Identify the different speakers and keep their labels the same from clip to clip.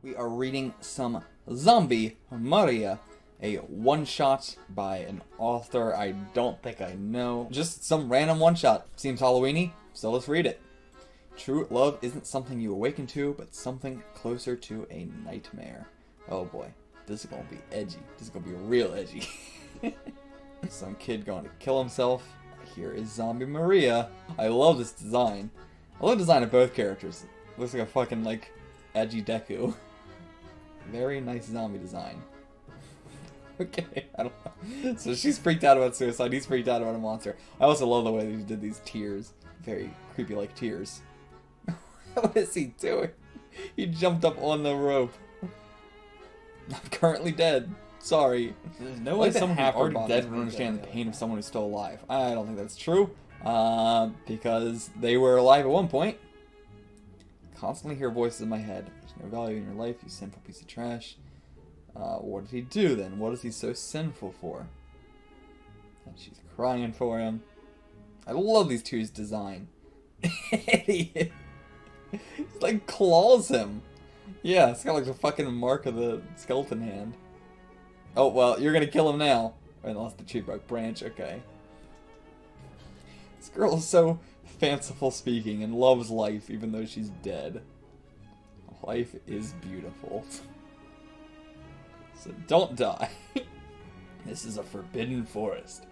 Speaker 1: We are reading some Zombie Maria, a one-shot by an author I don't think I know. Just some random one-shot. Seems Halloween-y, so let's read it. True love isn't something you awaken to, but something closer to a nightmare. Oh boy, this is gonna be edgy. This is gonna be real edgy. Some kid going to kill himself. Here is Zombie Maria. I love this design. I love the design of both characters. Looks like a fucking, like, edgy Deku. Very nice zombie design. Okay, I don't know. So she's freaked out about suicide, he's freaked out about a monster. I also love the way that he did these tears. Very creepy like tears. What is he doing? He jumped up on the rope. I'm currently dead. Sorry.
Speaker 2: There's no way someone who's already dead
Speaker 1: would understand the pain of someone who's still alive. I don't think that's true. Because they were alive at one point. Constantly hear voices in my head. There's no value in your life, you sinful piece of trash. What did he do then? What is he so sinful for? And she's crying for him. I love these two's design. Idiot. He's like claws him. Yeah, it's got like the fucking mark of the skeleton hand. Oh, well, you're gonna kill him now. I lost the tree bark branch, okay. This girl is so fanciful speaking and loves life even though she's dead. Life is beautiful. So don't die. This is a forbidden forest.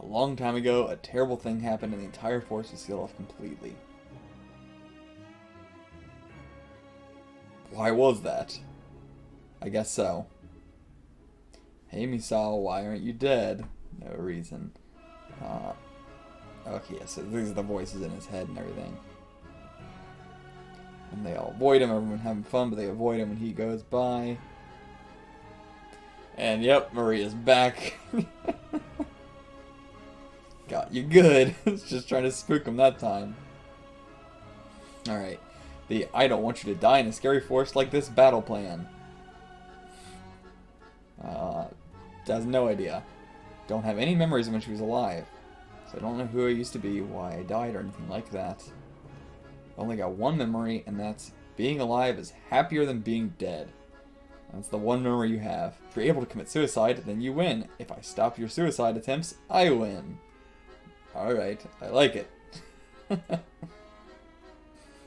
Speaker 1: A long time ago, a terrible thing happened and the entire forest was sealed off completely. Why was that? I guess so. Hey Misao, why aren't you dead? No reason. Okay, so these are the voices in his head and everything. And they all avoid him, everyone having fun, but they avoid him when he goes by. And yep, Maria's back. Got you good. It's just trying to spook him that time. Alright. The I don't want you to die in a scary forest like this battle plan. Has no idea. Don't have any memories of when she was alive. So I don't know who I used to be, why I died, or anything like that. Only got one memory, and that's being alive is happier than being dead. That's the one memory you have. If you're able to commit suicide, then you win. If I stop your suicide attempts, I win. Alright, I like it.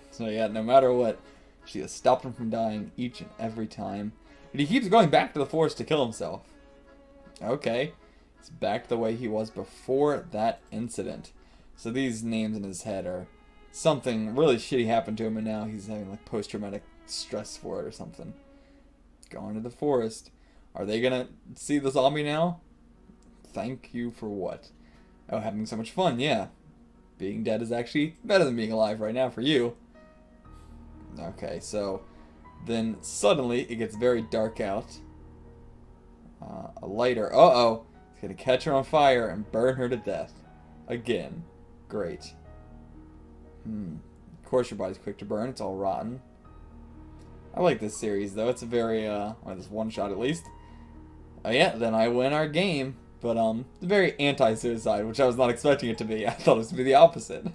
Speaker 1: So yeah, no matter what, she has stopped him from dying each and every time. And he keeps going back to the forest to kill himself. Okay. It's back to the way he was before that incident. So these names in his head are something really shitty happened to him and now he's having like post-traumatic stress for it or something. Going to the forest. Are they gonna see the zombie now? Thank you for what? Oh, having so much fun, yeah. Being dead is actually better than being alive right now for you. Okay, so then suddenly it gets very dark out. A lighter. Uh-oh. It's gonna catch her on fire and burn her to death. Again. Great. Of course your body's quick to burn. It's all rotten. I like this series, though. It's a very, well, this one shot at least. Oh yeah, then I win our game. But, it's very anti-suicide, which I was not expecting it to be. I thought it was to be the opposite.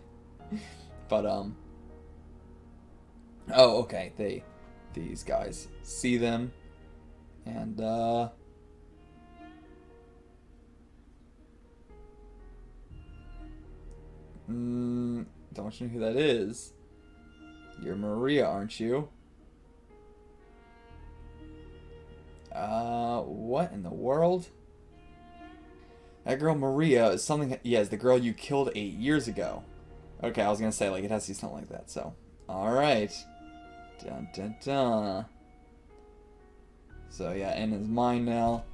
Speaker 1: But, oh, okay. These guys see them. And, don't you know who that is? You're Maria, aren't you? What in the world? That girl Maria is something, yeah, is the girl you killed 8 years ago. Okay, I was gonna say, like, it has to be something like that, so. Alright. Dun dun dun. So, yeah, in his mind now,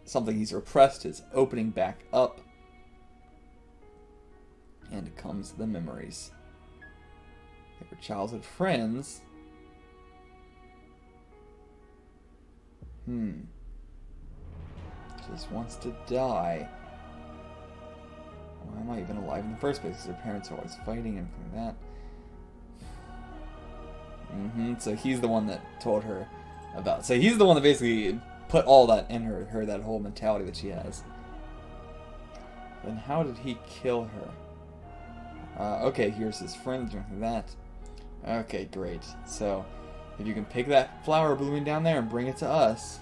Speaker 1: something he's repressed is opening back up. And comes the memories. They were childhood friends. Just wants to die. Why am I even alive in the first place? Because her parents are always fighting and everything like that. So he's the one that told her about. So he's the one that basically put all that in her that whole mentality that she has. Then how did he kill her? Okay, here's his friend doing that. Okay, great. So, If you can pick that flower blooming down there and bring it to us.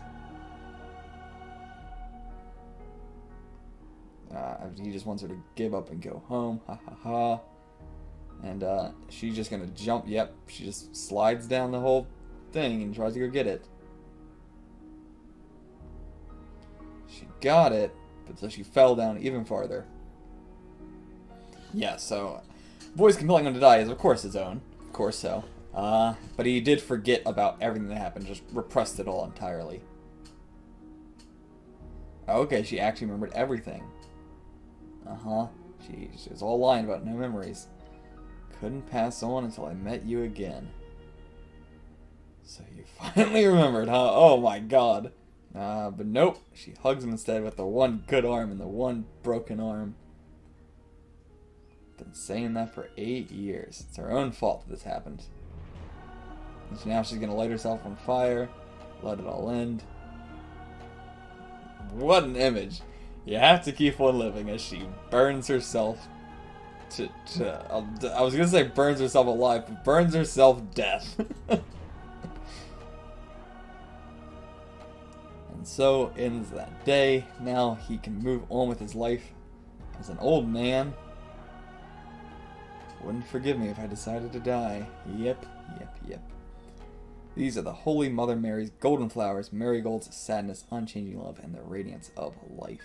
Speaker 1: He just wants her to give up and go home. Ha ha ha. And she's just gonna jump. Yep, she just slides down the whole thing and tries to go get it. She got it, but so she fell down even farther. Yeah, so voice compelling him to die is of course his own. Of course so. But he did forget about everything that happened, just repressed it all entirely. Okay, she actually remembered everything. Uh-huh. She was all lying about no memories. Couldn't pass on until I met you again. So you finally remembered, huh? Oh my god. But nope. She hugs him instead with the one good arm and the one broken arm. Been saying that for 8 years. It's her own fault that this happened. And now she's gonna light herself on fire. Let it all end. What an image. You have to keep on living as she burns herself I was gonna say burns herself alive, but burns herself death. And so ends that day. Now he can move on with his life as an old man. Wouldn't forgive me if I decided to die. Yep. These are the Holy Mother Mary's golden flowers, marigolds, sadness, unchanging love, and the radiance of life.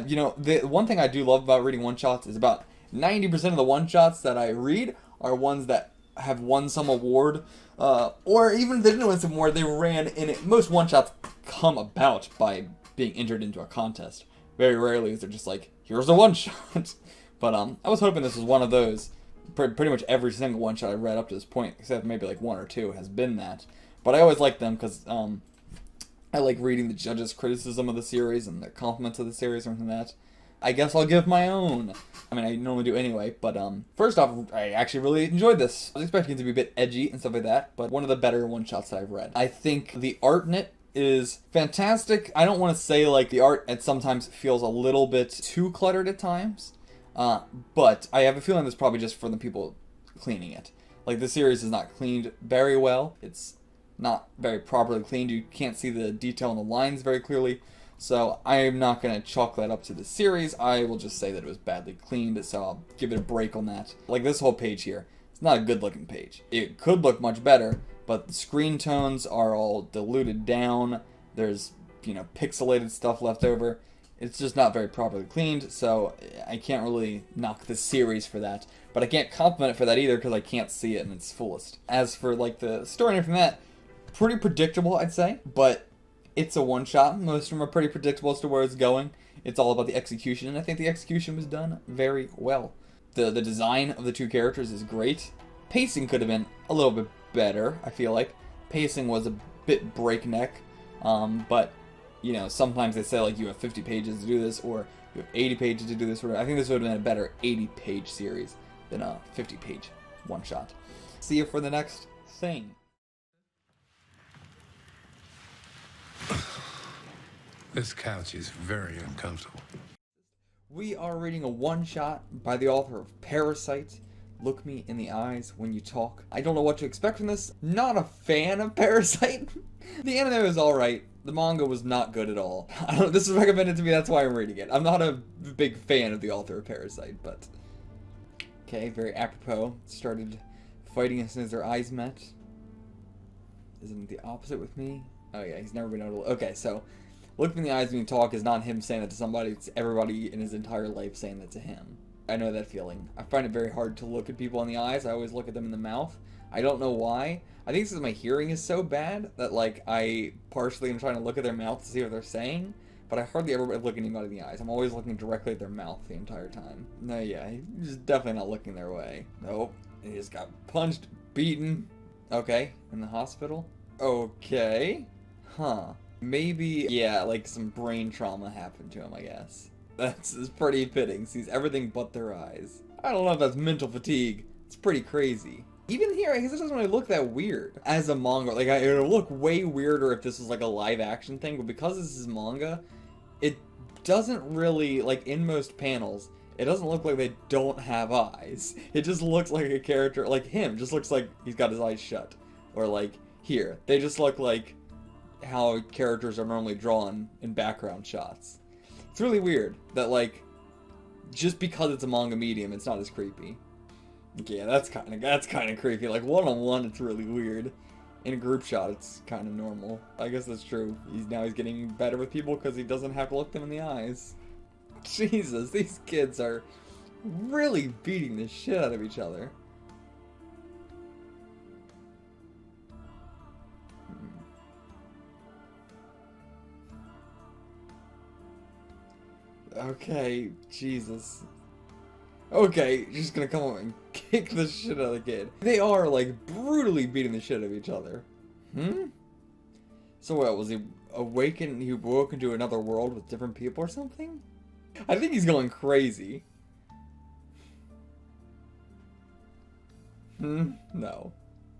Speaker 1: You know, the one thing I do love about reading one-shots is about 90% of the one-shots that I read are ones that have won some award, or even if they didn't win some award, they ran in it. Most one-shots come about by being entered into a contest. Very rarely is it just like, here's a one-shot. But I was hoping this was one of those. Pretty much every single one-shot I've read up to this point, except maybe like one or two, has been that. But I always like them because I like reading the judges' criticism of the series and their compliments of the series and that. I guess I'll give my own. I mean, I normally do anyway, but first off, I actually really enjoyed this. I was expecting it to be a bit edgy and stuff like that, but one of the better one-shots that I've read. I think the art in it is fantastic. I don't want to say like the art at sometimes feels a little bit too cluttered at times, but I have a feeling that's probably just for the people cleaning it. Like, the series is not cleaned very well. It's not very properly cleaned. You can't see the detail in the lines very clearly. So I'm not going to chalk that up to the series. I will just say that it was badly cleaned, so I'll give it a break on that. Like, this whole page here, it's not a good looking page. It could look much better, but the screen tones are all diluted down. There's, you know, pixelated stuff left over. It's just not very properly cleaned, so I can't really knock the series for that. But I can't compliment it for that either, because I can't see it in its fullest. As for, like, the story from that, pretty predictable, I'd say, but it's a one-shot. Most of them are pretty predictable as to where it's going. It's all about the execution, and I think the execution was done very well. The design of the two characters is great. Pacing could have been a little bit better, I feel like. Pacing was a bit breakneck, but, you know, sometimes they say, like, you have 50 pages to do this, or you have 80 pages to do this. I think this would have been a better 80-page series than a 50-page one-shot. See you for the next thing.
Speaker 3: This couch is very uncomfortable.
Speaker 1: We are reading a one-shot by the author of Parasite. Look me in the eyes when you talk. I don't know what to expect from this. Not a fan of Parasite. The anime was alright. The manga was not good at all. I don't know, this was recommended to me, that's why I'm reading it. I'm not a big fan of the author of Parasite, but... Okay, very apropos. Started fighting as soon as their eyes met. Isn't it the opposite with me? Oh yeah, he's never been able to... Okay, so... Look me in the eyes when you talk is not him saying that to somebody, it's everybody in his entire life saying that to him. I know that feeling. I find it very hard to look at people in the eyes. I always look at them in the mouth. I don't know why. I think it's because my hearing is so bad that, like, I partially am trying to look at their mouth to see what they're saying, but I hardly ever look anybody in the eyes. I'm always looking directly at their mouth the entire time. No, yeah, he's definitely not looking their way. Nope. He just got punched, beaten. Okay, in the hospital. Okay. Huh. Maybe, yeah, like some brain trauma happened to him, I guess. That's pretty fitting. Sees everything but their eyes. I don't know if that's mental fatigue. It's pretty crazy. Even here, I guess it doesn't really look that weird as a manga. Like, it would look way weirder if this was like a live action thing, but because this is manga, it doesn't really, like, in most panels, it doesn't look like they don't have eyes. It just looks like a character, like him, just looks like he's got his eyes shut. Or like, here. They just look like how characters are normally drawn in background shots. It's really weird that, like, just because it's a manga medium, it's not as creepy. Yeah, that's kind of creepy. Like, one-on-one, it's really weird. In a group shot, it's kind of normal. I guess that's true. He's getting better with people because he doesn't have to look them in the eyes. Jesus, these kids are really beating the shit out of each other. Okay, Jesus. Okay, just gonna come over and kick the shit out of the kid. They are, like, brutally beating the shit out of each other. So what, was he awakened? He woke into another world with different people or something? I think he's going crazy. No,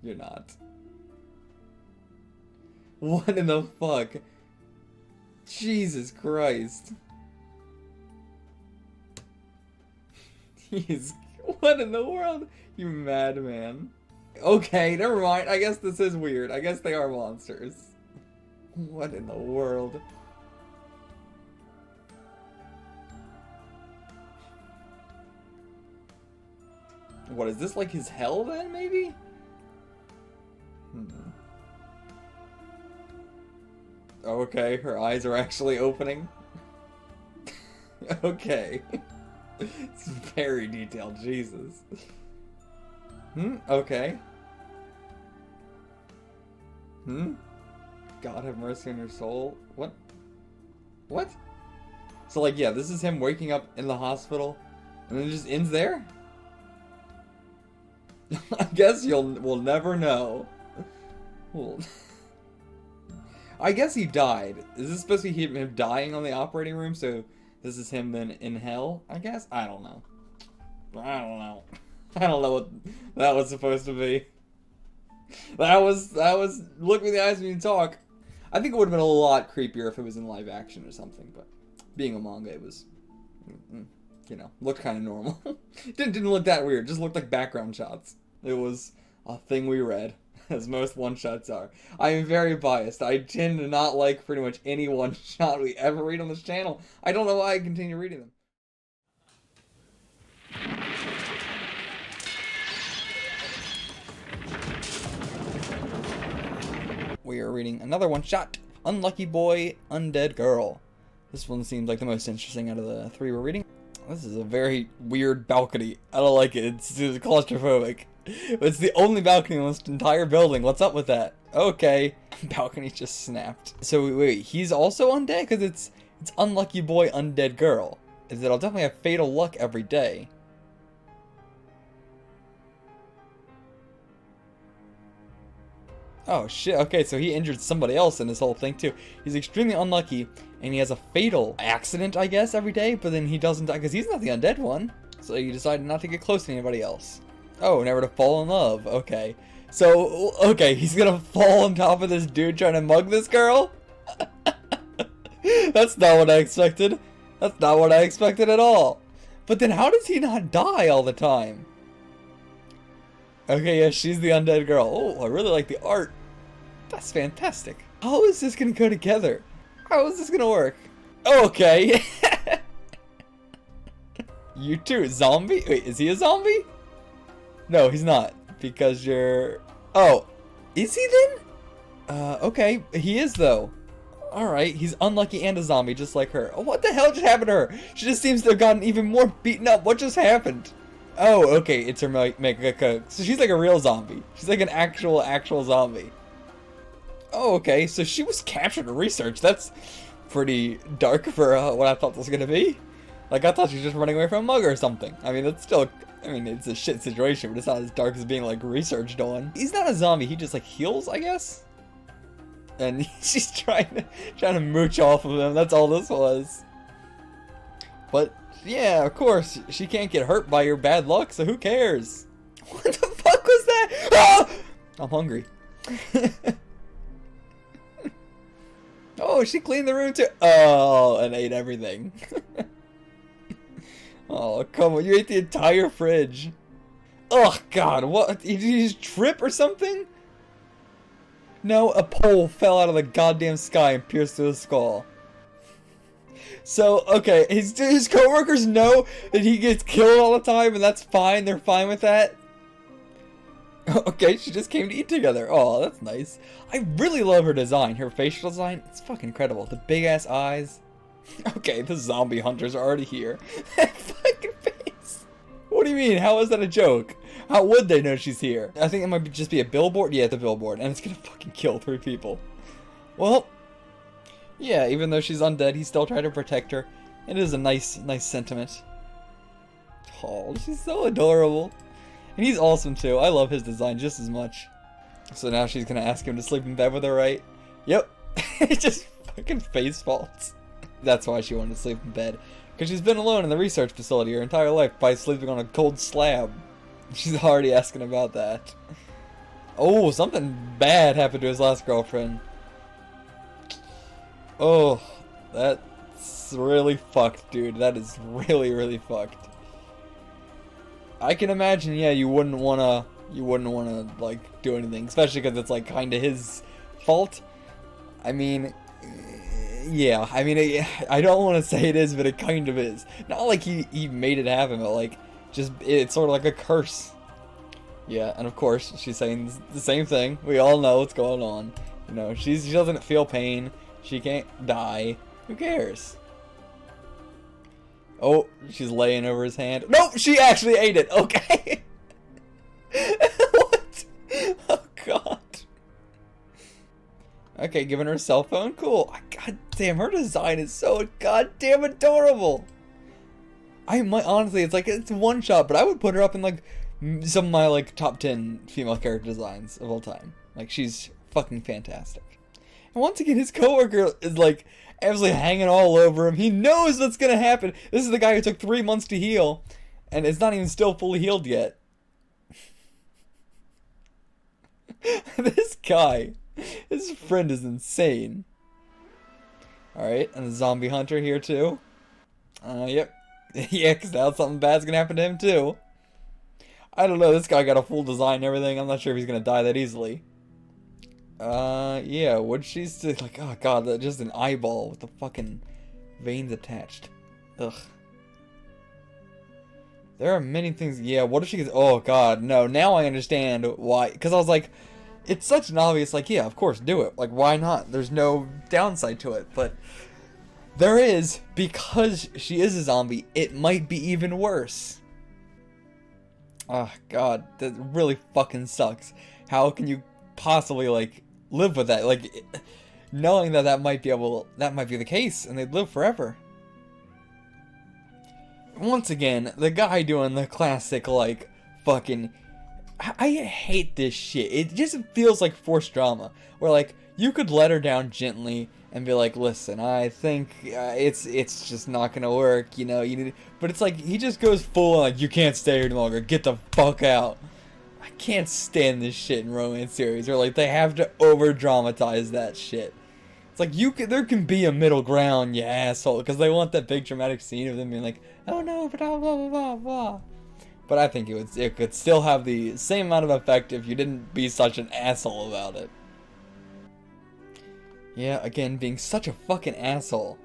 Speaker 1: you're not. What in the fuck? Jesus Christ. What in the world? You madman. Okay, never mind. I guess this is weird. I guess they are monsters. What in the world? What, is this like his hell then, maybe? Okay, her eyes are actually opening. Okay. It's very detailed, Jesus. Okay. God have mercy on your soul. What? What? So, like, yeah, this is him waking up in the hospital, and then it just ends there? I guess we'll never know. Well, I guess he died. Is this supposed to be him dying on the operating room, so this is him then in hell, I guess? I don't know. I don't know. I don't know what that was supposed to be. That was look me in the eyes when you talk. I think it would have been a lot creepier if it was in live action or something, but being a manga, it was, you know, looked kind of normal. didn't look that weird, just looked like background shots. It was a thing we read, as most one-shots are. I am very biased. I tend to not like pretty much any one-shot we ever read on this channel. I don't know why I continue reading them. We are reading another one-shot, Unlucky Boy, Undead Girl. This one seems like the most interesting out of the three we're reading. This is a very weird balcony. I don't like it. It's claustrophobic. It's the only balcony in this entire building. What's up with that? Okay. Balcony just snapped. So wait, he's also undead? Because it's Unlucky Boy, Undead Girl. Is that I'll definitely have fatal luck every day. Oh shit, okay, so he injured somebody else in this whole thing too. He's extremely unlucky, and he has a fatal accident, I guess, every day, but then he doesn't die, because he's not the undead one. So he decided not to get close to anybody else. Oh, never to fall in love, okay. So, okay, he's gonna fall on top of this dude trying to mug this girl? That's not what I expected. That's not what I expected at all. But then how does he not die all the time? Okay, yeah, she's the undead girl. Oh, I really like the art. That's fantastic. How is this gonna go together? How is this gonna work? Okay. You too, zombie? Wait, is he a zombie? No, he's not. Because you're... Oh, is he then? Okay, he is though. Alright, he's unlucky and a zombie just like her. Oh, what the hell just happened to her? She just seems to have gotten even more beaten up. What just happened? Oh, okay, it's her mega. So she's like a real zombie. She's like an actual zombie. Oh, okay, so she was captured for research. That's pretty dark for what I thought this was gonna be. Like, I thought she was just running away from a mug or something. I mean, it's still, it's a shit situation, but it's not as dark as being, like, researched on. He's not a zombie, he just, like, heals, I guess? And she's trying to mooch off of him, that's all this was. But, yeah, of course, she can't get hurt by your bad luck, so who cares? What the fuck was that? Ah! I'm hungry. Oh, she cleaned the room too. Oh, and ate everything. Oh, come on, you ate the entire fridge. Oh, God, what? Did you just trip or something? No, a pole fell out of the goddamn sky and pierced through his skull. So, okay, his coworkers know that he gets killed all the time, and that's fine. They're fine with that. Okay, she just came to eat together. Oh, that's nice. I really love her design. Her facial design, it's fucking incredible. The big-ass eyes. Okay, the zombie hunters are already here. That fucking face. What do you mean? How is that a joke? How would they know she's here? I think it might just be a billboard. Yeah, it's a billboard, and it's gonna fucking kill 3 people. Well, yeah, even though she's undead, he still tried to protect her. It is a nice sentiment. Oh, she's so adorable. And he's awesome too. I love his design just as much. So now she's gonna ask him to sleep in bed with her, right? Yep. It just fucking face faults. That's why she wanted to sleep in bed. Because she's been alone in the research facility her entire life by sleeping on a cold slab. She's already asking about that. Oh, something bad happened to his last girlfriend. Oh, that's really fucked, dude. That is really fucked. I can imagine, yeah, you wouldn't wanna like do anything, especially because it's like kind of his fault. I mean, yeah, I mean, I don't want to say it is, but it kind of is. Not like he made it happen, but like just it's sort of like a curse. Yeah, and of course she's saying the same thing. We all know what's going on. You know, she doesn't feel pain. She can't die. Who cares? Oh, she's laying over his hand. Nope, she actually ate it. Okay. What? Oh, God. Okay, giving her a cell phone. Cool. God damn, her design is so goddamn adorable. I might, honestly, it's one shot, but I would put her up in, like, some of my, like, top 10 female character designs of all time. Like, she's fucking fantastic. And once again, his coworker is, like, absolutely hanging all over him. He knows what's gonna happen. This is the guy who took 3 months to heal, and is not even still fully healed yet. This guy, his friend is insane. Alright, and the zombie hunter here too. Yep. Yeah, because now something bad's gonna happen to him too. I don't know, this guy got a full design and everything. I'm not sure if he's gonna die that easily. Yeah, would she still, like, oh god, just an eyeball with the fucking veins attached. Ugh. There are many things, yeah, what if she gets, oh god, no, now I understand why, because I was like, it's such an obvious, like, yeah, of course, do it, like, why not, there's no downside to it, but there is, because she is a zombie, it might be even worse. Oh god, that really fucking sucks. How can you possibly, like, live with that, like, knowing that might be the case, and they'd live forever. Once again, the guy doing the classic, like, fucking, I hate this shit. It just feels like forced drama, where, like, you could let her down gently and be like, listen, I think it's just not gonna work, you know, you need, but it's like, he just goes full on, like, you can't stay here any longer, get the fuck out. I can't stand this shit in romance series where, like, they have to over dramatize that shit. It's like, there can be a middle ground, you asshole, because they want that big dramatic scene of them being like, oh no, blah blah blah blah blah. But I think it could still have the same amount of effect if you didn't be such an asshole about it. Yeah, again, being such a fucking asshole.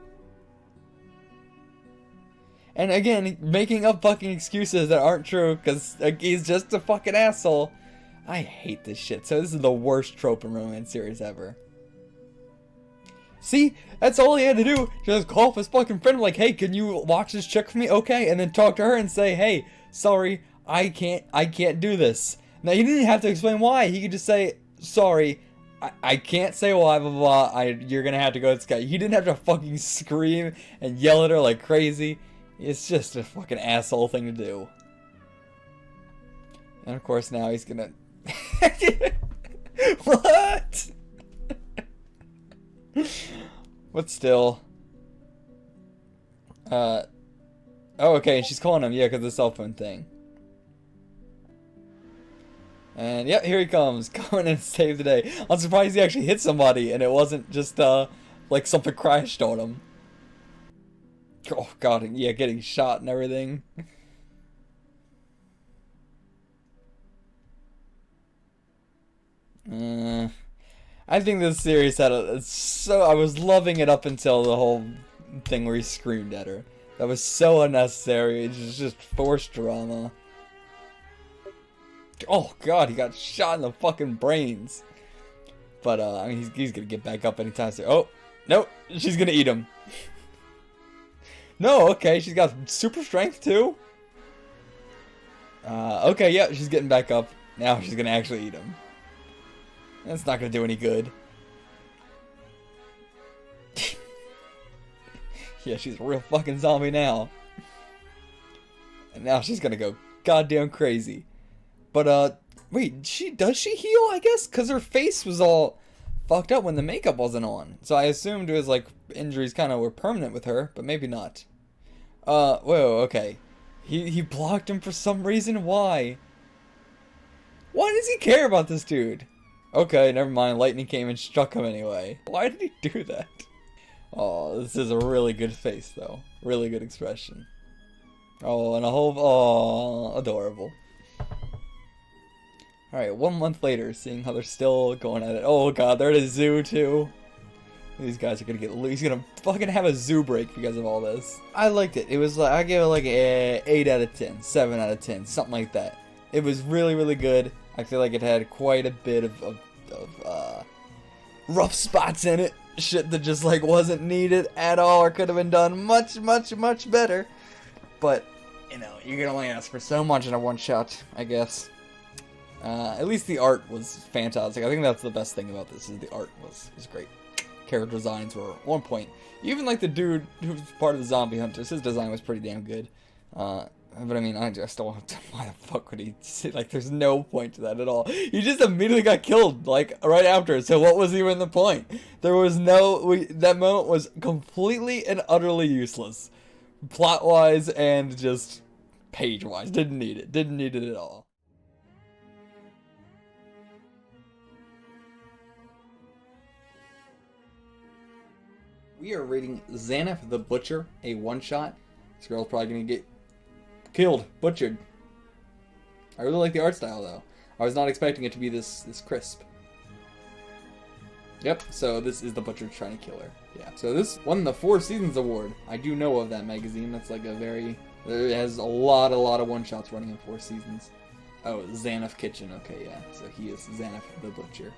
Speaker 1: And again, making up fucking excuses that aren't true because like, he's just a fucking asshole. I hate this shit. So this is the worst trope in romance series ever. See? That's all he had to do. Just call up his fucking friend like, hey, can you watch this chick for me? Okay. And then talk to her and say, hey, sorry, I can't do this. Now, he didn't have to explain why. He could just say, sorry, I can't say why, blah, blah, blah. You're gonna have to go to this guy. He didn't have to fucking scream and yell at her like crazy. It's just a fucking asshole thing to do. And of course now he's gonna... What? But still. Oh, okay, and she's calling him, yeah, because of the cell phone thing. And yeah, here he comes, coming in to save the day. I'm surprised he actually hit somebody and it wasn't just, like something crashed on him. Oh god, yeah, getting shot and everything. I think this series had I was loving it up until the whole thing where he screamed at her. That was so unnecessary. It's just forced drama. Oh god, he got shot in the fucking brains. But I mean, he's gonna get back up anytime soon. Oh, nope, she's gonna eat him. No, okay, she's got super strength too. Okay, yeah, she's getting back up. Now she's gonna actually eat him. That's not gonna do any good. Yeah, she's a real fucking zombie now. And now she's gonna go goddamn crazy. But, wait, does she heal, I guess? Because her face was all fucked up when the makeup wasn't on. So I assumed it was like injuries kind of were permanent with her, but maybe not. Whoa, okay. He blocked him for some reason. Why? Why does he care about this dude? Okay, never mind. Lightning came and struck him anyway. Why did he do that? Oh, this is a really good face, though. Really good expression. Oh, and a whole... Oh, adorable. Alright, 1 month later, seeing how they're still going at it. Oh god, they're at a zoo, too. These guys are gonna get loose. He's gonna fucking have a zoo break because of all this. I liked it. It was like, I gave it like a 8 out of 10, 7 out of 10, something like that. It was really, really good. I feel like it had quite a bit of rough spots in it. Shit that just like wasn't needed at all or could have been done much, much, much better. But, you know, you can only ask for so much in a one-shot, I guess. At least the art was fantastic. I think that's the best thing about this, is the art was great. Character designs were on point. Even like the dude who was part of the zombie hunters, his design was pretty damn good. But I mean, I just don't... Why the fuck would he... Like, there's no point to that at all. He just immediately got killed, like, right after. So what was even the point? There was no... that moment was completely and utterly useless. Plot-wise and just page-wise. Didn't need it. Didn't need it at all. We are reading Zanuff the Butcher, a one-shot. This girl's probably gonna get killed, butchered. I really like the art style, though. I was not expecting it to be this crisp. Yep, so this is the Butcher trying to kill her. Yeah, so this won the 4 Seasons Award. I do know of that magazine. That's like a very... It has a lot of one-shots running in 4 seasons. Oh, Zanuff Kitchen. Okay, yeah. So he is Zanuff the Butcher.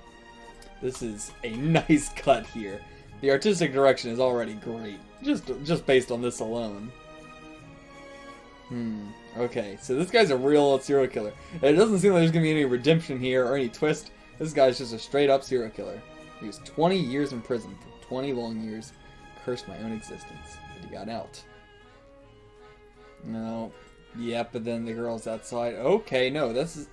Speaker 1: This is a nice cut here. The artistic direction is already great. Just based on this alone. Okay, so this guy's a real serial killer. It doesn't seem like there's gonna be any redemption here or any twist. This guy's just a straight up serial killer. He was 20 years in prison for 20 long years. Cursed my own existence. But he got out. No. Yeah, but then the girl's outside. Okay, no, that's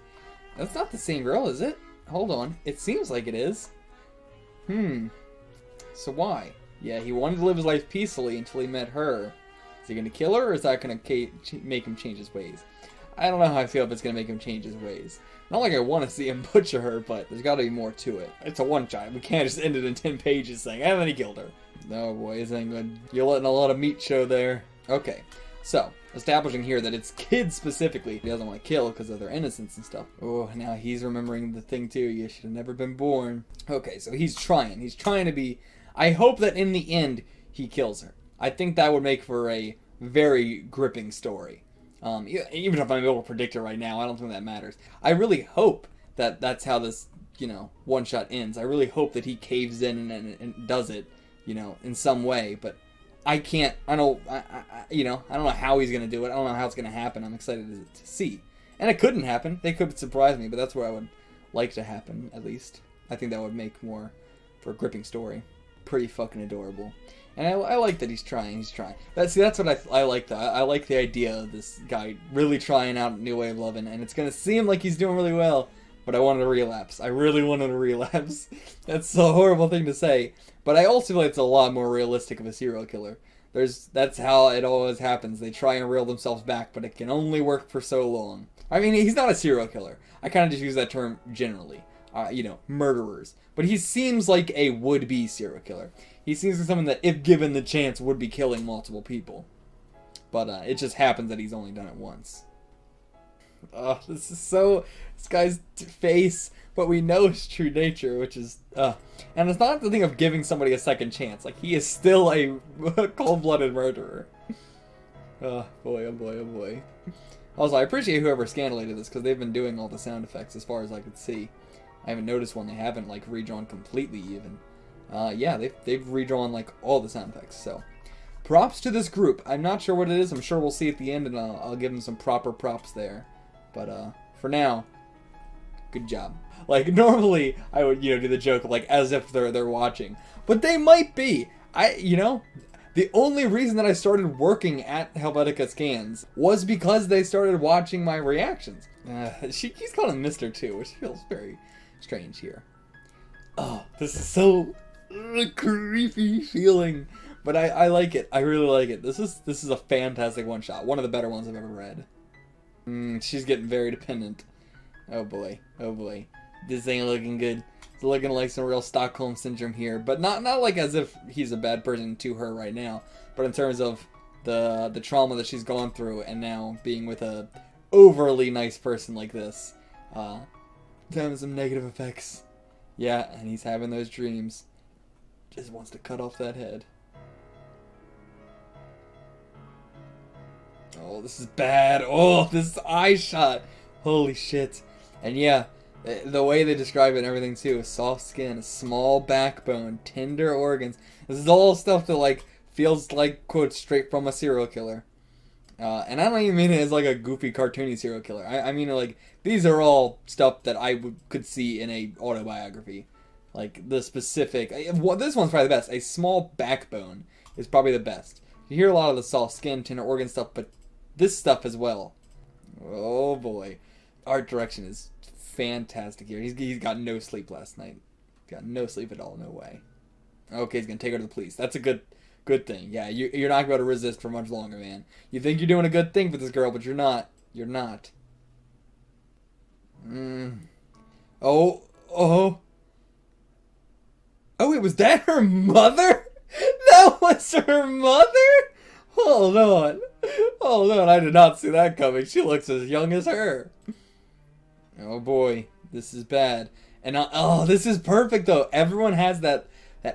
Speaker 1: not the same girl, is it? Hold on. It seems like it is. So why? Yeah, he wanted to live his life peacefully until he met her. Is he going to kill her, or is that going to make him change his ways? I don't know how I feel if it's going to make him change his ways. Not like I want to see him butcher her, but there's got to be more to it. It's a one-shot. We can't just end it in 10 pages saying, and then he killed her. No, boy, this ain't good. You're letting a lot of meat show there. Okay, so, establishing here that it's kids specifically he doesn't want to kill because of their innocence and stuff. Oh, now he's remembering the thing too. You should have never been born. Okay, so he's trying. He's trying to be... I hope that in the end, he kills her. I think that would make for a very gripping story. Even if I'm able to predict it right now, I don't think that matters. I really hope that that's how this, one-shot ends. I really hope that he caves in and does it, in some way. But I can't, I don't know how he's going to do it. I don't know how it's going to happen. I'm excited to see. And it couldn't happen. They could surprise me, but that's where I would like to happen, at least. I think that would make more for a gripping story. Pretty fucking adorable. And I like that he's trying. That's what I like, though. I like the idea of this guy really trying out a new way of loving, and it's going to seem like he's doing really well, but I wanted to relapse. I really wanted to relapse. That's a horrible thing to say, but I also feel like it's a lot more realistic of a serial killer. That's how it always happens. They try and reel themselves back, but it can only work for so long. I mean, he's not a serial killer. I kind of just use that term generally. Murderers. But he seems like a would-be serial killer. He seems like someone that, if given the chance, would be killing multiple people. But it just happens that he's only done it once. Oh, this is so... This guy's face, but we know his true nature, which is... And it's not the thing of giving somebody a second chance. Like, he is still a cold-blooded murderer. Oh, boy, oh boy, oh boy. Also, I appreciate whoever scanlated this, because they've been doing all the sound effects as far as I could see. I haven't noticed one they haven't, like, redrawn completely, even. Yeah, they've redrawn, like, all the sound effects, so... Props to this group. I'm not sure what it is. I'm sure we'll see at the end, and I'll give them some proper props there. But, for now, good job. Like, normally, I would, do the joke of, like, as if they're watching. But they might be. The only reason that I started working at Helvetica Scans was because they started watching my reactions. He's called him Mr. too, which feels very strange here. Oh, this is so creepy feeling. But I like it. I really like it. This is a fantastic one-shot. One of the better ones I've ever read. She's getting very dependent. Oh boy. Oh boy. This ain't looking good. It's looking like some real Stockholm Syndrome here. But not like as if he's a bad person to her right now. But in terms of the trauma that she's gone through and now being with a overly nice person like this. Having some negative effects. Yeah, and he's having those dreams. Just wants to cut off that head. Oh, this is bad. Oh, this eye shot. Holy shit. And yeah, the way they describe it and everything too. Soft skin, small backbone, tender organs. This is all stuff that like feels like quotes straight from a serial killer. And I don't even mean it as like a goofy cartoony serial killer. I mean like these are all stuff that I could see in a autobiography. Like the specific, this one's probably the best. A small backbone is probably the best. You hear a lot of the soft skin, tender organ stuff, but this stuff as well. Oh boy. Art direction is fantastic here. He's got no sleep last night. Got no sleep at all, no way. Okay, he's gonna take her to the police. That's a good thing. Yeah, you're not gonna be able to resist for much longer, man. You think you're doing a good thing for this girl, but you're not. You're not. Oh. Oh, wait, was that her mother? That was her mother? Hold on. I did not see that coming. She looks as young as her. Oh boy, this is bad. And this is perfect though. Everyone has that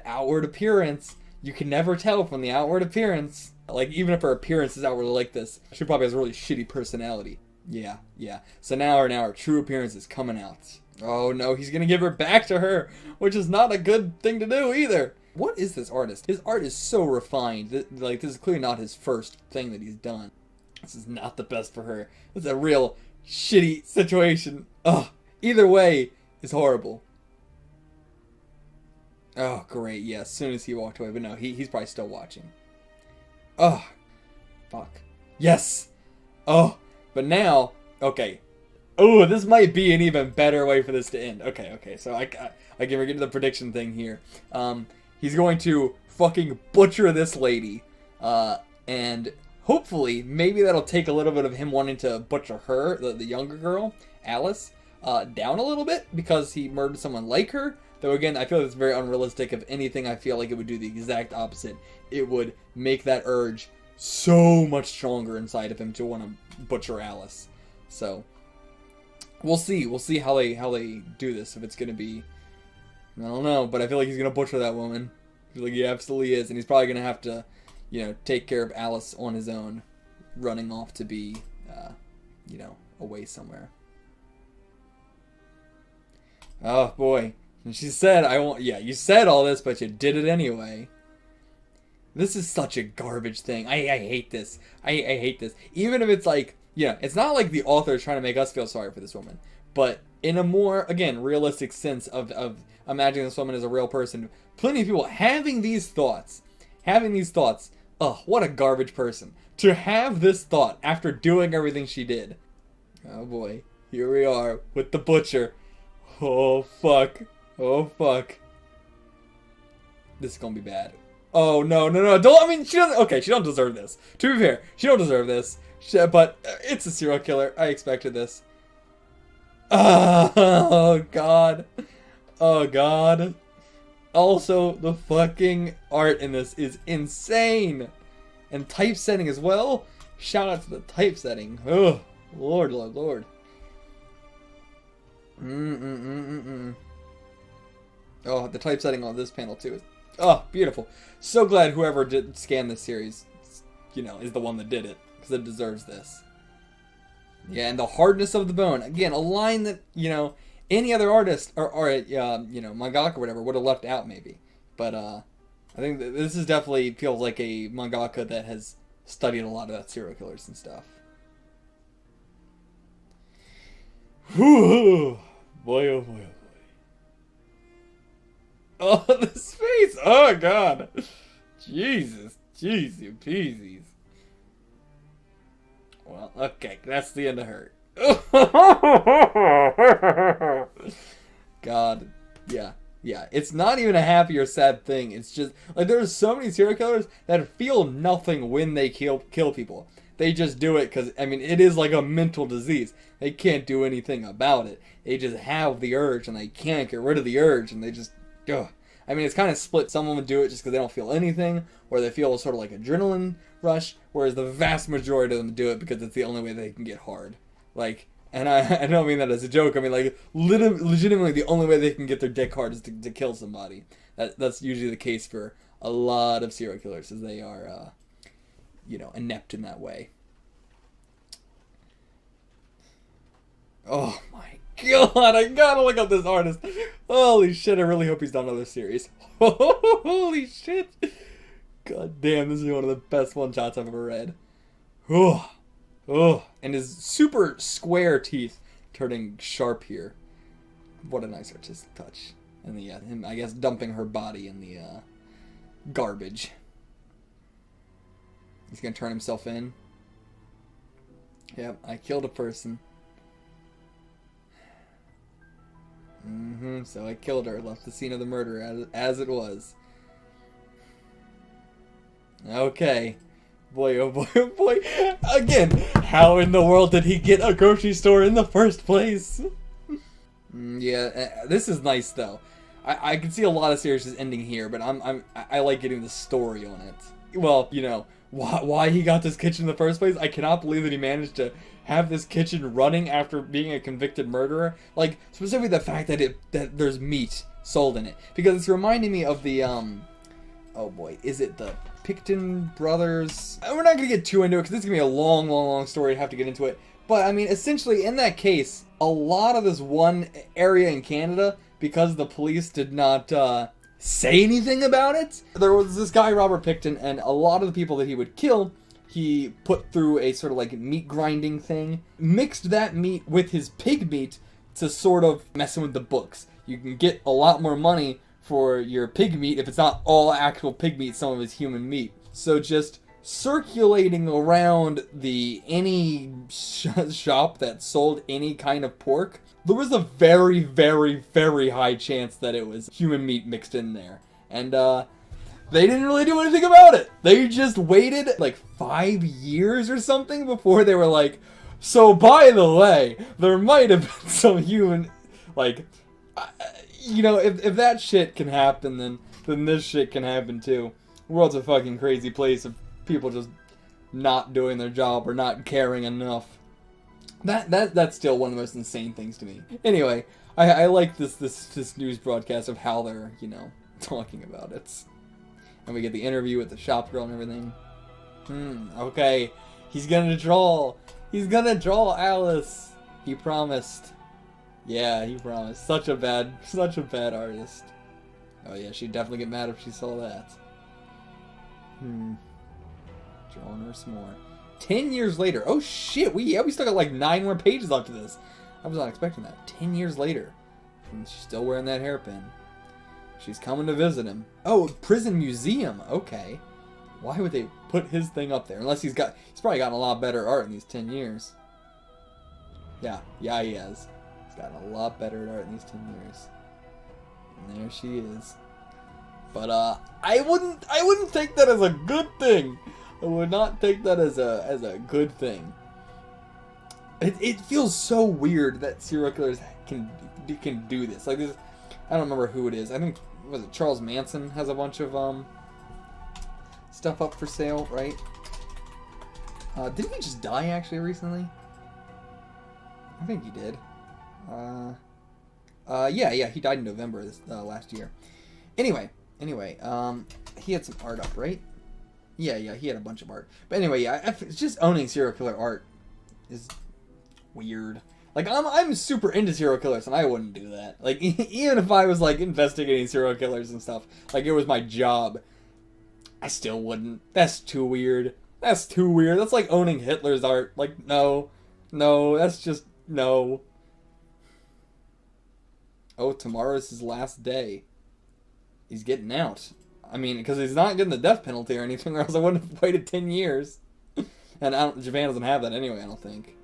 Speaker 1: outward appearance. You can never tell from the outward appearance. Like even if her appearance is outwardly like this, she probably has a really shitty personality. Yeah. So now her true appearance is coming out. Oh no, he's gonna give her back to her, which is not a good thing to do either. What is this artist? His art is so refined. Like, this is clearly not his first thing that he's done. This is not the best for her. This is a real shitty situation. Ugh. Either way is horrible. Oh, great. Yeah, as soon as he walked away. But no, he's probably still watching. Oh. Fuck. Yes. Oh. But now, okay. Oh, this might be an even better way for this to end. Okay. So I can get into the prediction thing here. He's going to fucking butcher this lady. And hopefully, maybe that'll take a little bit of him wanting to butcher her, the younger girl, Alice, down a little bit because he murdered someone like her. Though again, I feel like it's very unrealistic. If anything, I feel like it would do the exact opposite. It would make that urge so much stronger inside of him to want to butcher Alice. So, we'll see. We'll see how they do this. If it's going to be... I don't know, but I feel like he's going to butcher that woman. I feel like he absolutely is. And he's probably going to have to, take care of Alice on his own. Running off to be, away somewhere. Oh, boy. And she said, I won't... Yeah, you said all this, but you did it anyway. This is such a garbage thing. I hate this. I hate this. Even if it's like... it's not like the author is trying to make us feel sorry for this woman. But in a more, again, realistic sense of imagining this woman as a real person. Plenty of people having these thoughts. Oh, what a garbage person. To have this thought after doing everything she did. Oh boy. Here we are with the butcher. Oh fuck. This is gonna be bad. Oh no. She don't deserve this. To be fair, she don't deserve this. But it's a serial killer. I expected this. Oh god. Also, the fucking art in this is insane. And typesetting as well. Shout out to the typesetting. Oh, Lord. Oh, the typesetting on this panel too is, oh, beautiful. So glad whoever did scan this series, you know, is the one that did it, because it deserves this. Yeah, and the hardness of the bone. Again, a line that, you know, any other artist or you know, mangaka or whatever would have left out maybe. But I think that this is definitely feels like a mangaka that has studied a lot about serial killers and stuff. Whew. Boy, oh boy, oh boy. Oh, this face! Oh, God! Jesus. Jeezy peasies. Well, okay, that's the end of her. God. Yeah. Yeah. It's not even a happy or sad thing. It's just, like, there's so many serial killers that feel nothing when they kill people. They just do it because, I mean, it is like a mental disease. They can't do anything about it. They just have the urge and they can't get rid of the urge and they just, ugh. I mean, it's kind of split. Some would do it just because they don't feel anything, or they feel sort of like adrenaline rush, whereas the vast majority of them do it because it's the only way they can get hard. Like, and I don't mean that as a joke. I mean, like, legitimately the only way they can get their dick hard is to kill somebody. That's usually the case for a lot of serial killers, as they are, you know, inept in that way. Oh my God, I gotta look up this artist. Holy shit, I really hope he's done another series. Holy shit. God damn, this is one of the best one-shots I've ever read. Oh, oh, and his super square teeth turning sharp here. What a nice artistic touch. And the, him, I guess, dumping her body in the garbage. He's gonna turn himself in. Yep, I killed a person. So I killed her, left the scene of the murder as it was. Okay. Boy, oh boy, oh boy. Again, how in the world did he get a grocery store in the first place? Yeah, this is nice though. I can see a lot of series ending here, but I like getting the story on it. Well, you know, why he got this kitchen in the first place, I cannot believe that he managed to have this kitchen running after being a convicted murderer. Like, specifically the fact that there's meat sold in it. Because it's reminding me of the, oh boy, is it the Picton brothers? We're not going to get too into it, because this is going to be a long story to have to get into it. But, I mean, essentially, in that case, a lot of this one area in Canada, because the police did not, say anything about it. There was this guy, Robert Picton, and a lot of the people that he would kill, he put through a sort of like meat grinding thing, mixed that meat with his pig meat to sort of messing with the books. You can get a lot more money for your pig meat if it's not all actual pig meat, some of it's human meat. So just circulating around any shop that sold any kind of pork, there was a very high chance that it was human meat mixed in there. And they didn't really do anything about it. They just waited like 5 years or something before they were like, so by the way, there might have been some human, like, you know, if that shit can happen, then this shit can happen too. The world's a fucking crazy place of people just not doing their job or not caring enough. That's still one of the most insane things to me. Anyway, I like this news broadcast of how they're, you know, talking about it. And we get the interview with the shop girl and everything. Okay. He's gonna draw Alice. He promised. Yeah, he promised. Such a bad artist. Oh yeah, she'd definitely get mad if she saw that. Drawing her some more. 10 years later. Oh shit, we still got like 9 more pages up to this. I was not expecting that. 10 years later. And she's still wearing that hairpin. She's coming to visit him. Oh, prison museum. Okay. Why would they put his thing up there? Unless he's probably gotten a lot better art in these 10 years. Yeah, he has. He's gotten a lot better art in these 10 years. And there she is. But I wouldn't take that as a good thing. I would not take that as a good thing. It feels so weird that serial killers can do this. Like this, I don't remember who it is. I think was it Charles Manson has a bunch of stuff up for sale, right? Didn't he just die actually recently? I think he did. Yeah, he died in November last year. Anyway, he had some art up, right? Yeah, he had a bunch of art. But anyway, yeah, it's just owning serial killer art is weird. Like, I'm super into serial killers, and I wouldn't do that. Like, even if I was, like, investigating serial killers and stuff, like, it was my job, I still wouldn't. That's too weird. That's too weird. That's like owning Hitler's art. Like, no, that's just, no. Oh, tomorrow's his last day. He's getting out. I mean, because he's not getting the death penalty or anything, or else I wouldn't have waited 10 years. And Japan doesn't have that anyway, I don't think.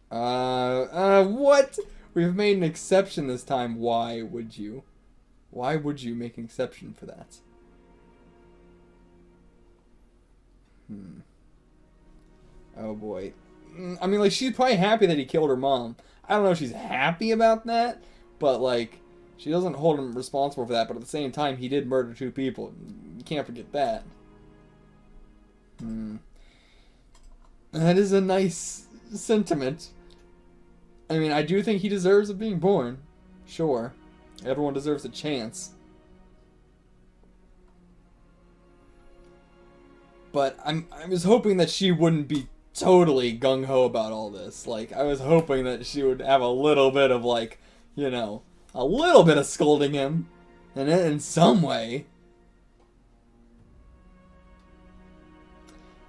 Speaker 1: What? We've made an exception this time. Why would you? Why would you make an exception for that? Oh boy. I mean, like, she's probably happy that he killed her mom. I don't know if she's happy about that, but, like, she doesn't hold him responsible for that, but at the same time, he did murder 2 people. You can't forget that. That is a nice sentiment. I mean, I do think he deserves of being born. Sure. Everyone deserves a chance. But I was hoping that she wouldn't be totally gung-ho about all this. Like, I was hoping that she would have a little bit of, like, you know, a little bit of scolding him. And in some way.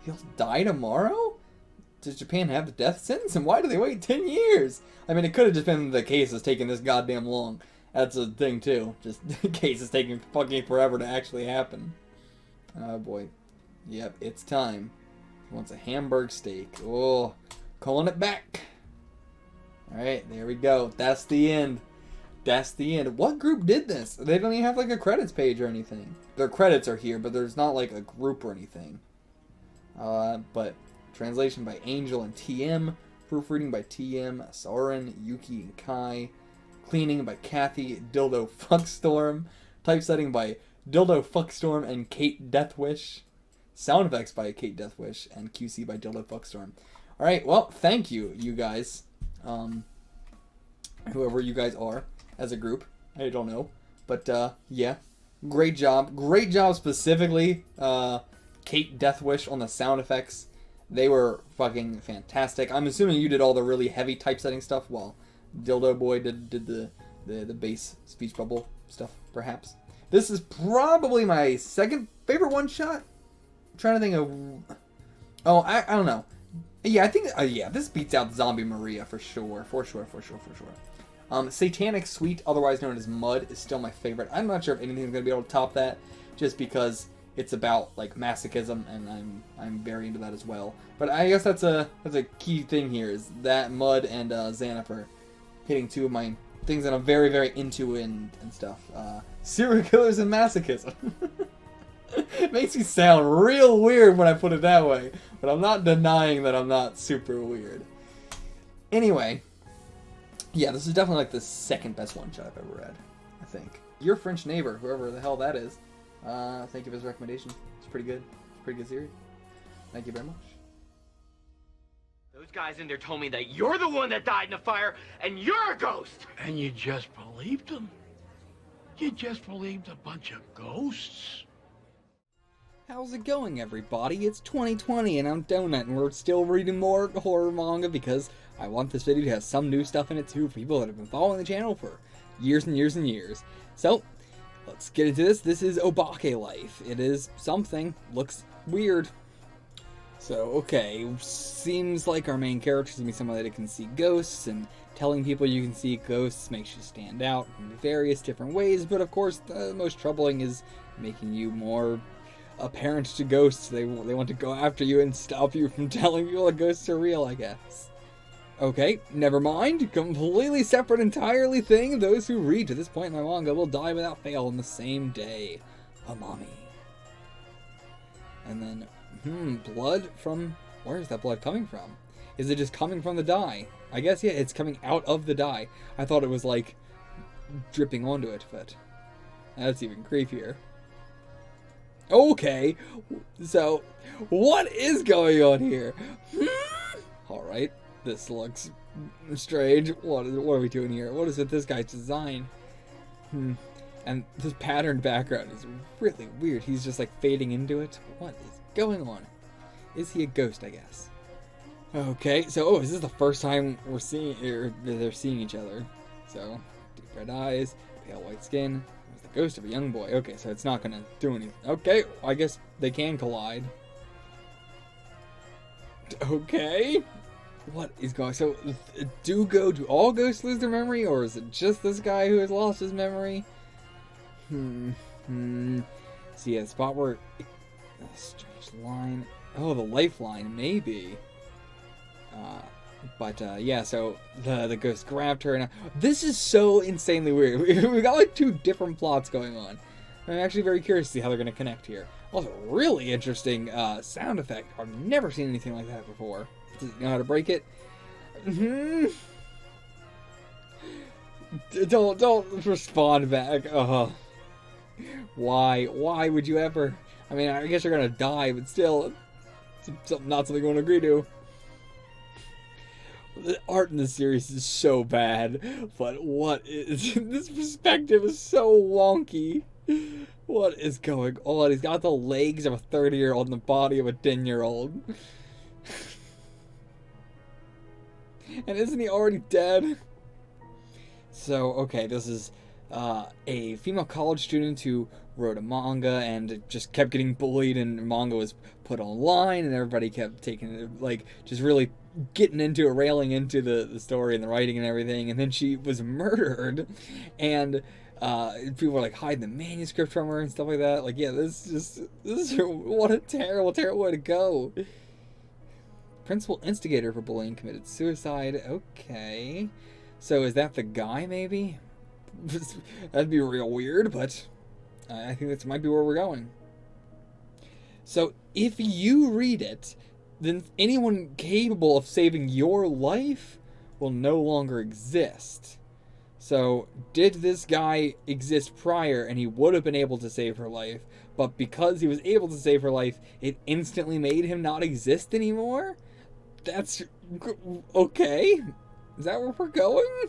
Speaker 1: He'll die tomorrow? Does Japan have the death sentence? And why do they wait 10 years? I mean, it could have just been the case is taking this goddamn long. That's a thing, too. Just the case is taking fucking forever to actually happen. Oh, boy. Yep, it's time. He wants a Hamburg steak. Oh, calling it back. Alright, there we go. That's the end. That's the end. What group did this? They don't even have, like, a credits page or anything. Their credits are here, but there's not, like, a group or anything. But translation by Angel and TM. Proofreading by TM, Soren, Yuki, and Kai. Cleaning by Kathy, Dildo Fuckstorm. Typesetting by Dildo Fuckstorm and Kate Deathwish. Sound effects by Kate Deathwish and QC by Dildo Fuckstorm. Alright, well, thank you, you guys. Whoever you guys are as a group. I don't know. But, yeah. Great job. Great job specifically, Kate Deathwish on the sound effects. They were fucking fantastic. I'm assuming you did all the really heavy typesetting stuff while Dildo Boy did the bass speech bubble stuff, perhaps. This is probably my second favorite one-shot. I'm trying to think of... Oh, I don't know. Yeah, I think... yeah, this beats out Zombie Maria for sure. For sure. Satanic Sweet, otherwise known as Mud, is still my favorite. I'm not sure if anything's going to be able to top that, just because it's about, like, masochism, and I'm very into that as well. But I guess that's a key thing here, is that Mud and Zanuff are hitting 2 of my things that I'm very, very into and stuff. Serial killers and masochism. It makes me sound real weird when I put it that way, but I'm not denying that I'm not super weird. Anyway, yeah, this is definitely like the second best one-shot I've ever read, I think. Your French Neighbor, whoever the hell that is, thank you for his recommendation. It's pretty good. Pretty good series. Thank you very much.
Speaker 4: Those guys in there told me that you're the one that died in the fire, and you're a ghost!
Speaker 5: And you just believed them? You just believed a bunch of ghosts?
Speaker 6: How's it going, everybody? It's 2020 and I'm Donut, and we're still reading more horror manga because I want this video to have some new stuff in it too for people that have been following the channel for years and years and years. So, let's get into this. This is Obake Life. It is something. Looks weird. So, okay, seems like our main character is going to be somebody that can see ghosts, and telling people you can see ghosts makes you stand out in various different ways, but of course the most troubling is making you more apparent to ghosts. They want to go after you and stop you from telling people that ghosts are real, I guess. Okay, never mind. Completely separate, entirely thing. Those who read to this point in my manga will die without fail on the same day. Amami. And then, blood from... Where is that blood coming from? Is it just coming from the dye? I guess, yeah, it's coming out of the dye. I thought it was, like, dripping onto it, but that's even creepier. Okay, so, what is going on here? Alright, This looks strange. What are we doing here? What is with this guy's design? And this patterned background is really weird. He's just like fading into it. What is going on? Is he a ghost, I guess? Okay, so is this the first time we're seeing, or they're seeing each other? So, deep red eyes, pale white skin. It's the ghost of a young boy. Okay, so it's not gonna do anything. Okay, I guess they can collide. Okay. What is going? So, do all ghosts lose their memory, or is it just this guy who has lost his memory? See, yeah, the spot where strange line. Oh, the lifeline, maybe. Yeah. So the ghost grabbed her, and this is so insanely weird. We got like two different plots going on. I'm actually very curious to see how they're going to connect here. Also, really interesting sound effect. I've never seen anything like that before. Does it know how to break it? Don't respond back. Why would you ever? I mean, I guess you're gonna die, but still, it's not something you want to agree to. The art in this series is so bad, but what is this perspective is so wonky. What is going on? He's got the legs of a 30-year-old and the body of a 10-year-old. And isn't he already dead? So, okay, this is a female college student who wrote a manga and just kept getting bullied, and manga was put online, and everybody kept taking it, like, just really getting into it, railing into the story and the writing and everything, and then she was murdered, and people were like hiding the manuscript from her and stuff like that. Like, yeah, this is what a terrible way to go. Principal instigator for bullying committed suicide. Okay, so is that the guy? Maybe that'd be real weird, but I think that might be where we're going. So if you read it, then anyone capable of saving your life will no longer exist. So, did this guy exist prior and he would have been able to save her life, but because he was able to save her life, it instantly made him not exist anymore? That's okay. Is that where we're going?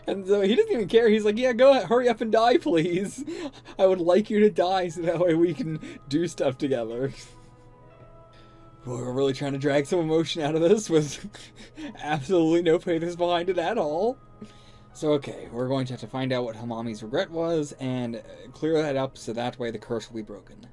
Speaker 6: And so he doesn't even care. He's like, yeah, go ahead, hurry up and die, please. I would like you to die so that way we can do stuff together. We're really trying to drag some emotion out of this with absolutely no pathos behind it at all. So, okay, we're going to have to find out what Hamami's regret was and clear that up so that way the curse will be broken.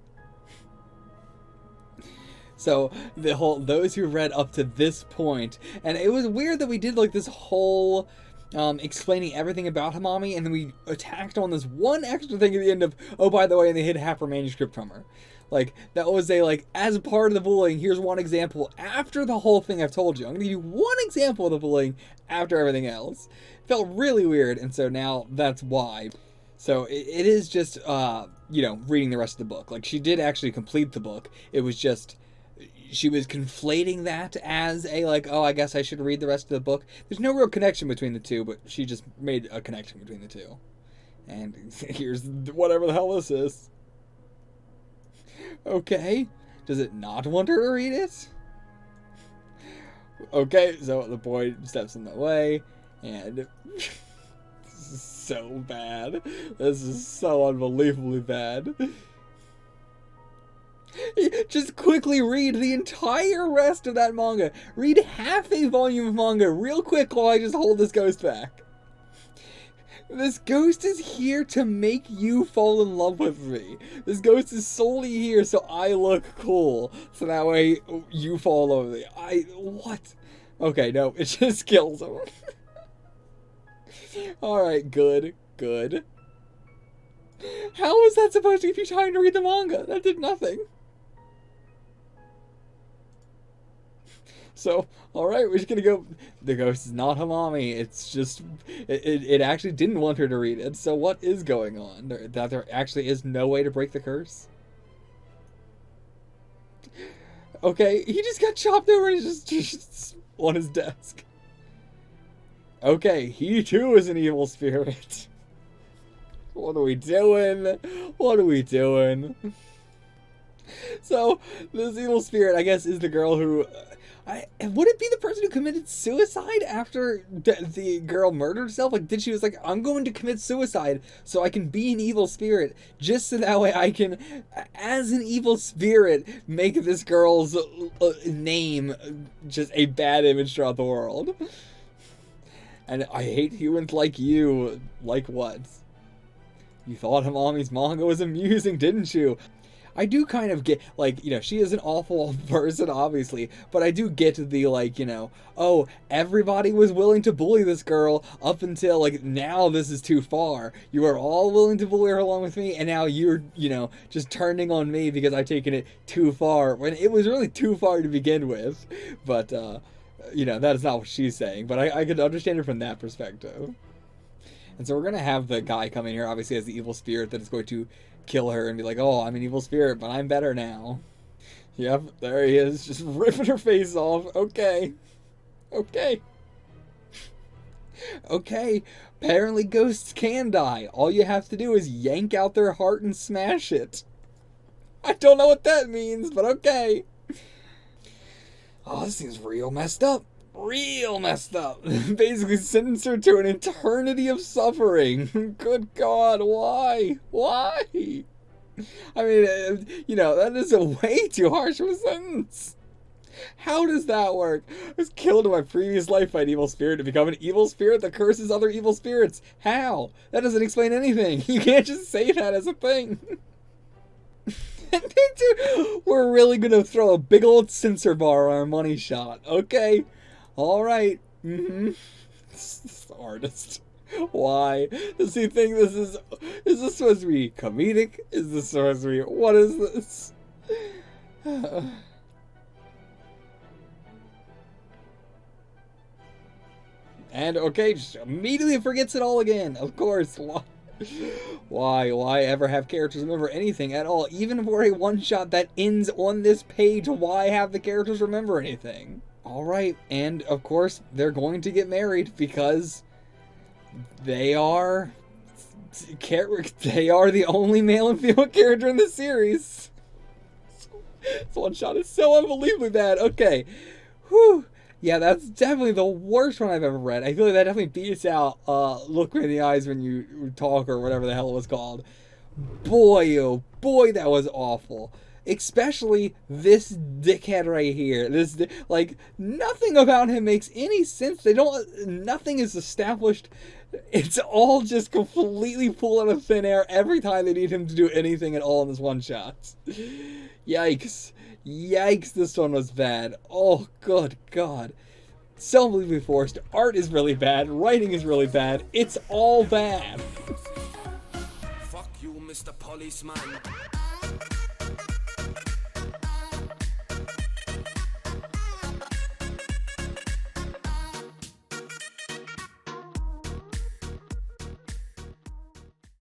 Speaker 6: So, those who read up to this point, and it was weird that we did like this whole explaining everything about Hamami, and then we attacked on this one extra thing at the end of, oh, by the way, and they hid half her manuscript from her. Like, that was as part of the bullying, here's one example after the whole thing I've told you. I'm going to give you one example of the bullying after everything else. It felt really weird, and so now that's why. So, it is just, reading the rest of the book. Like, she did actually complete the book. It was just, she was conflating that as I guess I should read the rest of the book. There's no real connection between the two, but she just made a connection between the two. And here's whatever the hell this is. Okay, does it not want her to read it? Okay, so the boy steps in the way, and this is so bad. This is so unbelievably bad. Just quickly read the entire rest of that manga. Read half a volume of manga real quick while I just hold this ghost back. This ghost is here to make you fall in love with me. This ghost is solely here so I look cool. So that way you fall in love with me. What? Okay, no, it just kills him. Alright, good. How was that supposed to give you time to read the manga? That did nothing. So, alright, we're just gonna go. The ghost is not Hamami. It's just. It actually didn't want her to read it. So, what is going on? That there actually is no way to break the curse? Okay, he just got chopped over and he's just on his desk. Okay, he too is an evil spirit. What are we doing? So, this evil spirit, I guess, is the girl who Would it be the person who committed suicide after the girl murdered herself? Like, did she was like, I'm going to commit suicide so I can be an evil spirit, just so that way I can, as an evil spirit, make this girl's name just a bad image throughout the world. And I hate humans like you. Like what? You thought Hamami's manga was amusing, didn't you? I do kind of get, like, you know, she is an awful person, obviously, but I do get the, like, you know, oh, everybody was willing to bully this girl up until, like, now this is too far. You are all willing to bully her along with me, and now you're, you know, just turning on me because I've taken it too far, when it was really too far to begin with. But, you know, that is not what she's saying, but I could understand it from that perspective. And so we're going to have the guy come in here, obviously, as the evil spirit that is going to kill her and be like, oh, I'm an evil spirit, but I'm better now. Yep, there he is, just ripping her face off. Okay. Okay. Okay. Apparently ghosts can die. All you have to do is yank out their heart and smash it. I don't know what that means, but okay. Oh, this seems real messed up. Real messed up. Basically sentence her to an eternity of suffering. Good God, why? Why? I mean, you know, that is a way too harsh of a sentence. How does that work? I was killed in my previous life by an evil spirit to become an evil spirit that curses other evil spirits. How? That doesn't explain anything. You can't just say that as a thing. We're really gonna throw a big old censor bar on our money shot. Okay. Alright. This artist. Why? Does he think this is this supposed to be comedic? Is this supposed to be, what is this? And okay, just immediately forgets it all again. Of course. Why ever have characters remember anything at all? Even for a one-shot that ends on this page, why have the characters remember anything? Alright, and of course, they're going to get married because they are the only male and female character in the series. This one shot is so unbelievably bad. Okay. Whew. Yeah, that's definitely the worst one I've ever read. I feel like that definitely beats out Look Me in the Eyes When You Talk, or whatever the hell it was called. Boy, oh boy, that was awful. Especially this dickhead right here. This, like, nothing about him makes any sense. Nothing is established. It's all just completely pulled out of thin air every time they need him to do anything at all in this one shot. Yikes. Yikes, this one was bad. Oh, good God. So unbelievably forced. Art is really bad. Writing is really bad. It's all bad.
Speaker 7: Fuck you, Mr. Policeman.